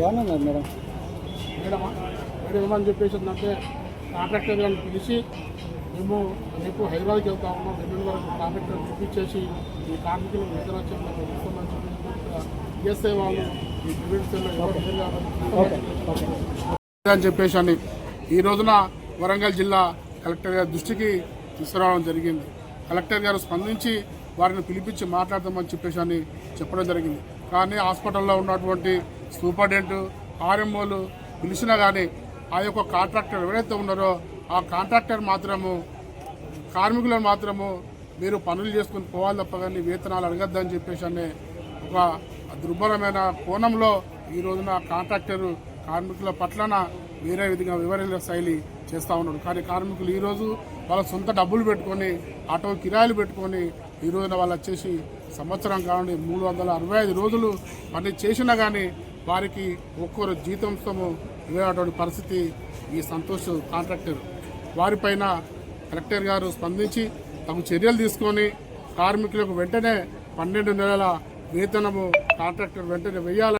ఏమన్నారు madam? Madam ఏమని చెప్పేసి అంటే కాంట్రాక్టర్ గారిని పిలిచి మేము రేపు హైదరాబాద్కి వెళ్తా ఉన్నాం, ఎల్లుండి వరకు కాంట్రాక్టర్ పిలిపించేసి ఈ కార్మికులకు వేతన ఇస్తామని చెప్పి ఈఎస్ఐ వాళ్ళు ఈ అని చెప్పేసి అని ఈ రోజున వరంగల్ జిల్లా కలెక్టర్ గారి దృష్టికి తీసుకురావడం జరిగింది. కలెక్టర్ గారు స్పందించి వారిని పిలిపించి మాట్లాడదామని చెప్పేసి అని చెప్పడం జరిగింది. కానీ హాస్పిటల్లో ఉన్నటువంటి సూపరింటెండెంట్ ఆర్ఎంఓలు పిలిచినా కానీ ఆ యొక్క కాంట్రాక్టర్ ఎవరైతే ఉన్నారో ఆ కాంట్రాక్టర్ మాత్రము కార్మికులను మాత్రము మీరు పనులు చేసుకుని పోవాలి తప్ప కానీ వేతనాలు అడగద్దని చెప్పేసి అనే ఒక దుర్భరమైన కోణంలో ఈ రోజున కాంట్రాక్టర్ కార్మికుల పట్లన వేరే విధంగా వివరణ శైలి చేస్తూ ఉన్నాడు. కానీ కార్మికులు ఈరోజు వాళ్ళ సొంత డబ్బులు పెట్టుకొని ఆటో కిరాయిలు పెట్టుకొని ఈ రోజున వాళ్ళు వచ్చేసి సంవత్సరం కావండి 365 రోజులు పని చేసినా కానీ వారికి ఒక్కొరు జీతంతో ఇవ్వేటువంటి పరిస్థితి ఈ సంతోష్ కాంట్రాక్టర్. వారిపైన కలెక్టర్ గారు స్పందించి తగు చర్యలు తీసుకొని కార్మికులకు వెంటనే 12 నెలల వేతనము కాంట్రాక్టర్ వెంటనే వేయాలి.